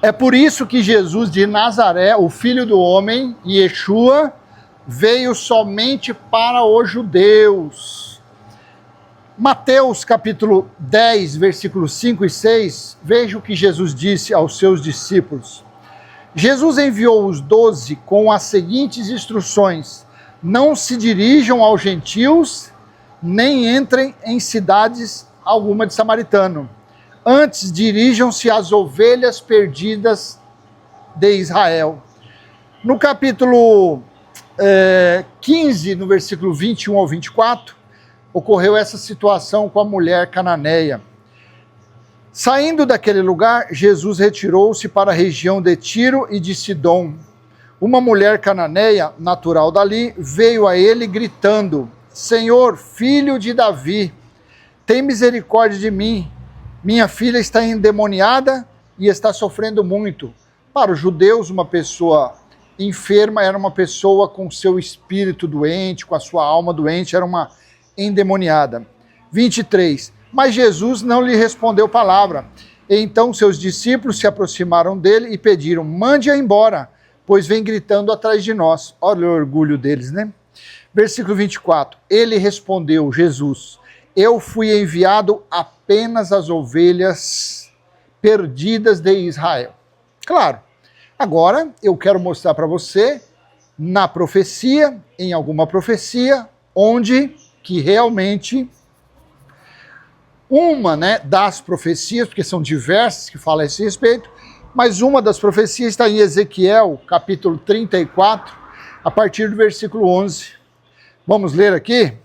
É por isso que Jesus de Nazaré, o Filho do Homem, Yeshua, veio somente para os judeus. Mateus capítulo 10, versículos 5 e 6, veja o que Jesus disse aos seus discípulos. Jesus enviou os 12 com as seguintes instruções: não se dirijam aos gentios, nem entrem em cidades alguma de samaritano. Antes dirijam-se às ovelhas perdidas de Israel. No capítulo 15, no versículo 21 ao 24, ocorreu essa situação com a mulher cananeia. Saindo daquele lugar, Jesus retirou-se para a região de Tiro e de Sidom. Uma mulher cananeia, natural dali, veio a ele gritando: Senhor, filho de Davi, tem misericórdia de mim. Minha filha está endemoniada e está sofrendo muito. Para os judeus, uma pessoa enferma era uma pessoa com seu espírito doente, com a sua alma doente, era uma endemoniada. 23. Mas Jesus não lhe respondeu palavra. Então seus discípulos se aproximaram dele e pediram: mande-a embora, pois vem gritando atrás de nós. Olha o orgulho deles, né? Versículo 24. Ele respondeu, Jesus: eu fui enviado apenas às ovelhas perdidas de Israel. Claro, agora eu quero mostrar para você, na profecia, em alguma profecia, onde que realmente uma das profecias, porque são diversas que falam a esse respeito, mas uma das profecias está em Ezequiel, capítulo 34, a partir do versículo 11. Vamos ler aqui?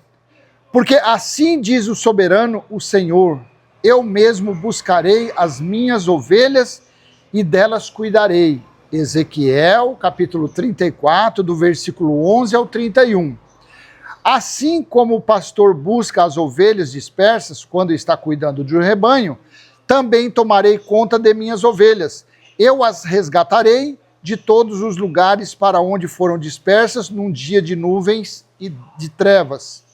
Porque assim diz o soberano, o Senhor: eu mesmo buscarei as minhas ovelhas e delas cuidarei. Ezequiel, capítulo 34, do versículo 11 ao 31. Assim como o pastor busca as ovelhas dispersas quando está cuidando de um rebanho, também tomarei conta de minhas ovelhas. Eu as resgatarei de todos os lugares para onde foram dispersas num dia de nuvens e de trevas.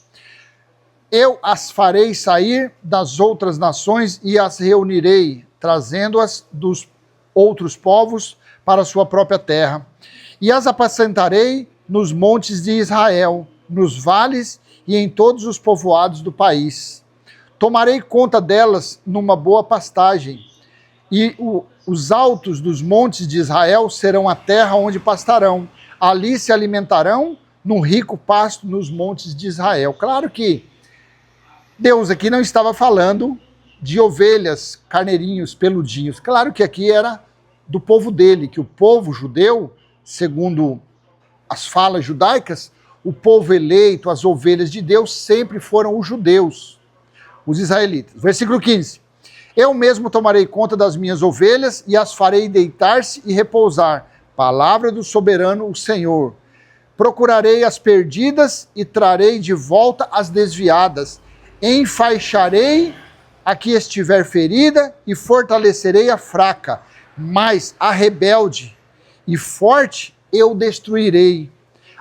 Eu as farei sair das outras nações e as reunirei, trazendo-as dos outros povos para a sua própria terra. E as apacentarei nos montes de Israel, nos vales e em todos os povoados do país. Tomarei conta delas numa boa pastagem, e os altos dos montes de Israel serão a terra onde pastarão. Ali se alimentarão num rico pasto nos montes de Israel. Claro que Deus aqui não estava falando de ovelhas, carneirinhos, peludinhos. Claro que aqui era do povo dele, que o povo judeu, segundo as falas judaicas, o povo eleito, as ovelhas de Deus, sempre foram os judeus, os israelitas. Versículo 15. Eu mesmo tomarei conta das minhas ovelhas e as farei deitar-se e repousar. Palavra do soberano, o Senhor. Procurarei as perdidas e trarei de volta as desviadas. Enfaixarei a que estiver ferida e fortalecerei a fraca, mas a rebelde e forte eu destruirei.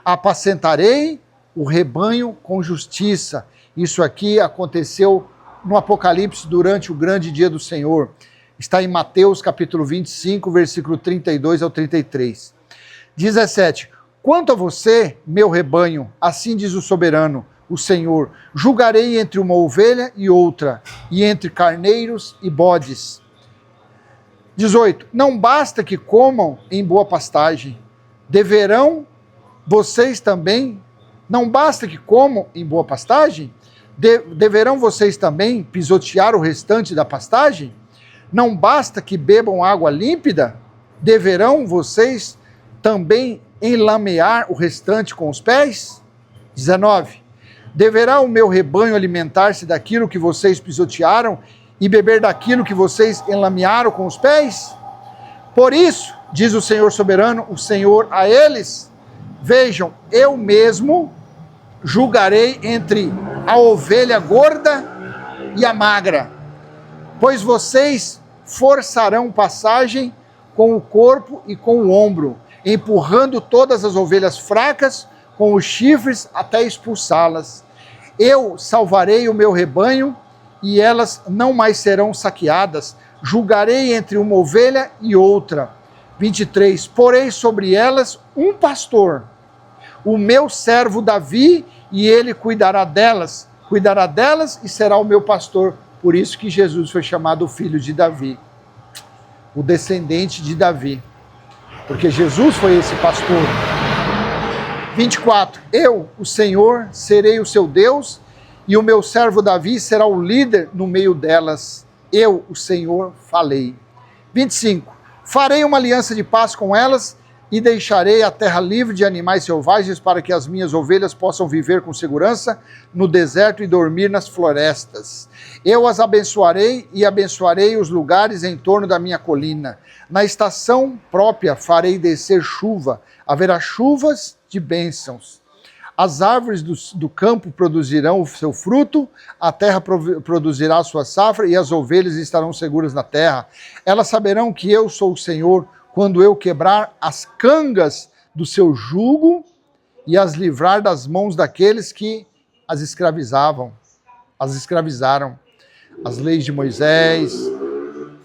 Apacentarei o rebanho com justiça. Isso aqui aconteceu no Apocalipse durante o grande dia do Senhor. Está em Mateus capítulo 25, versículo 32 ao 33. 17. Quanto a você, meu rebanho, assim diz o soberano, o Senhor, julgarei entre uma ovelha e outra, e entre carneiros e bodes. 18. Não basta que comam em boa pastagem, deverão vocês também, não basta que comam em boa pastagem, deverão vocês também pisotear o restante da pastagem? Não basta que bebam água límpida, deverão vocês também enlamear o restante com os pés? 19. Deverá o meu rebanho alimentar-se daquilo que vocês pisotearam e beber daquilo que vocês enlamearam com os pés? Por isso, diz o Senhor soberano, o Senhor a eles: vejam, eu mesmo julgarei entre a ovelha gorda e a magra, pois vocês forçarão passagem com o corpo e com o ombro, empurrando todas as ovelhas fracas com os chifres até expulsá-las. Eu salvarei o meu rebanho e elas não mais serão saqueadas. julgarei entre uma ovelha e outra. 23, porei sobre elas um pastor, o meu servo Davi, e ele cuidará delas e será o meu pastor. Por isso que Jesus foi chamado o filho de Davi, o descendente de Davi, porque Jesus foi esse pastor. 24, eu, o Senhor, serei o seu Deus, e o meu servo Davi será o líder no meio delas. Eu, o Senhor, falei. 25, farei uma aliança de paz com elas e deixarei a terra livre de animais selvagens para que as minhas ovelhas possam viver com segurança no deserto e dormir nas florestas. Eu as abençoarei e abençoarei os lugares em torno da minha colina. Na estação própria farei descer chuva, haverá chuvas de bênçãos. As árvores do campo produzirão o seu fruto, a terra produzirá a sua safra e as ovelhas estarão seguras na terra. Elas saberão que eu sou o Senhor quando eu quebrar as cangas do seu jugo e as livrar das mãos daqueles que as escravizaram. As leis de Moisés,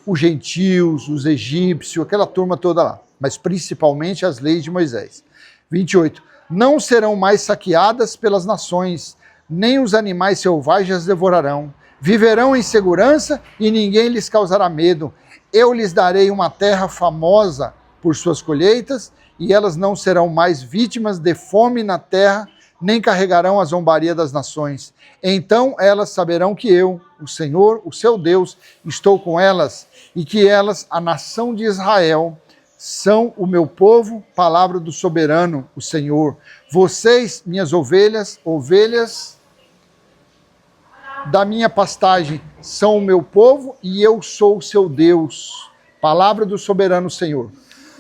os gentios, os egípcios, aquela turma toda lá, mas principalmente as leis de Moisés. 28. Não serão mais saqueadas pelas nações, nem os animais selvagens as devorarão. Viverão em segurança e ninguém lhes causará medo. Eu lhes darei uma terra famosa por suas colheitas, e elas não serão mais vítimas de fome na terra, nem carregarão a zombaria das nações. Então elas saberão que eu, o Senhor, o seu Deus, estou com elas, e que elas, a nação de Israel, são o meu povo, palavra do soberano, o Senhor. Vocês, minhas ovelhas, ovelhas da minha pastagem, são o meu povo e eu sou o seu Deus. Palavra do soberano Senhor.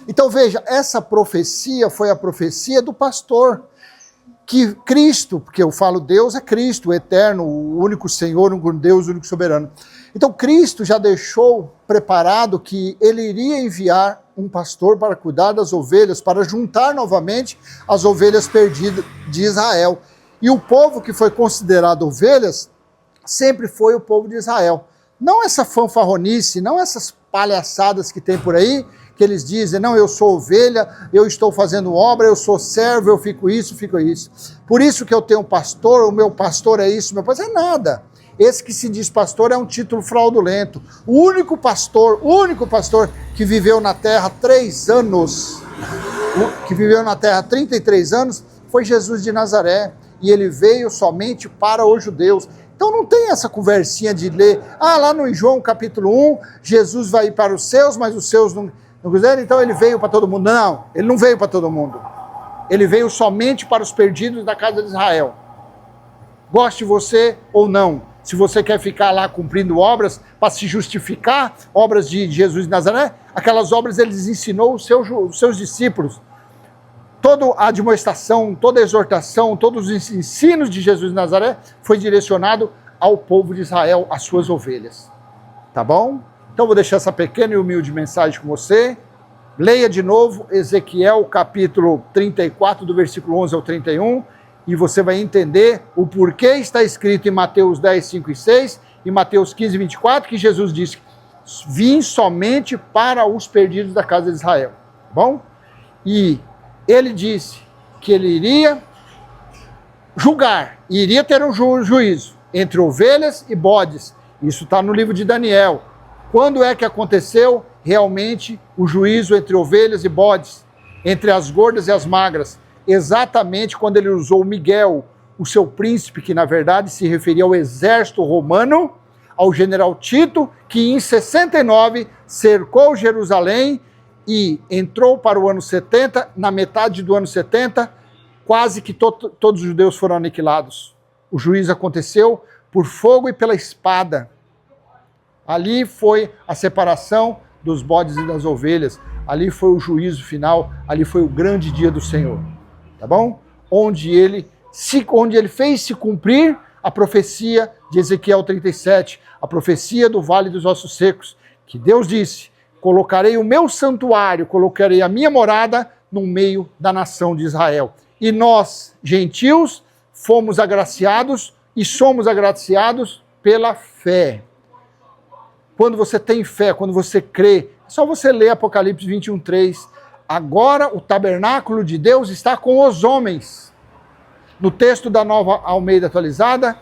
Então veja, essa profecia foi a profecia do pastor, que Cristo, porque eu falo Deus é Cristo, o eterno, o único Senhor, o único Deus, o único soberano. Então Cristo já deixou preparado que ele iria enviar um pastor para cuidar das ovelhas, para juntar novamente as ovelhas perdidas de Israel. E o povo que foi considerado ovelhas sempre foi o povo de Israel. Não essa fanfarronice, não essas palhaçadas que tem por aí, que eles dizem, não, eu sou ovelha, eu estou fazendo obra, eu sou servo, eu fico isso. Por isso que eu tenho um pastor, o meu pastor é isso, meu pastor é nada. Esse que se diz pastor é um título fraudulento. O único pastor que viveu na terra 3 anos, que viveu na terra 33 anos, foi Jesus de Nazaré. E ele veio somente para os judeus. Então não tem essa conversinha de ler, lá no João capítulo 1, Jesus vai ir para os seus, mas os seus não quiseram, então ele veio para todo mundo. Não, ele não veio para todo mundo. Ele veio somente para os perdidos da casa de Israel. Goste você ou não, se você quer ficar lá cumprindo obras para se justificar, obras de Jesus de Nazaré, aquelas obras ele ensinou os seus discípulos. Toda a admoestação, toda a exortação, todos os ensinos de Jesus de Nazaré foi direcionado ao povo de Israel, às suas ovelhas. Tá bom? Então vou deixar essa pequena e humilde mensagem com você. Leia de novo Ezequiel capítulo 34, do versículo 11 ao 31, e você vai entender o porquê está escrito em Mateus 10, 5 e 6 e Mateus 15, 24, que Jesus disse, vim somente para os perdidos da casa de Israel. Tá bom? E ele disse que ele iria julgar, iria ter um juízo entre ovelhas e bodes. Isso está no livro de Daniel. Quando é que aconteceu realmente o juízo entre ovelhas e bodes, entre as gordas e as magras? Exatamente quando ele usou Miguel, o seu príncipe, que na verdade se referia ao exército romano, ao general Tito, que em 69 cercou Jerusalém e entrou para o ano 70, na metade do ano 70, quase que todos os judeus foram aniquilados. O juízo aconteceu por fogo e pela espada. Ali foi a separação dos bodes e das ovelhas, ali foi o juízo final, ali foi o grande dia do Senhor, tá bom? Onde ele fez se cumprir a profecia de Ezequiel 37, a profecia do Vale dos Ossos Secos, que Deus disse, colocarei o meu santuário, colocarei a minha morada no meio da nação de Israel. E nós, gentios, fomos agraciados e somos agraciados pela fé. quando você tem fé, quando você crê. É só você ler Apocalipse 21:3. Agora o tabernáculo de Deus está com os homens. No texto da Nova Almeida Atualizada,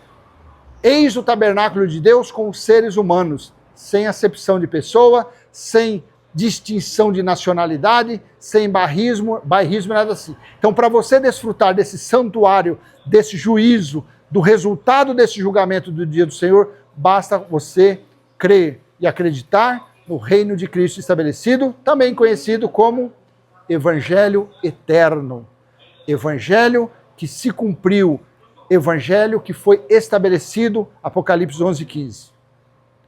eis o tabernáculo de Deus com os seres humanos, sem acepção de pessoa, sem distinção de nacionalidade, sem bairrismo, nada assim. Então, para você desfrutar desse santuário, desse juízo, do resultado desse julgamento do dia do Senhor, basta você crer e acreditar no reino de Cristo estabelecido, também conhecido como Evangelho Eterno. Evangelho que se cumpriu, Evangelho que foi estabelecido, Apocalipse 11:15.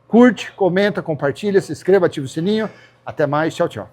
Curte, comenta, compartilha, se inscreva, ativa o sininho. Até mais, tchau, tchau.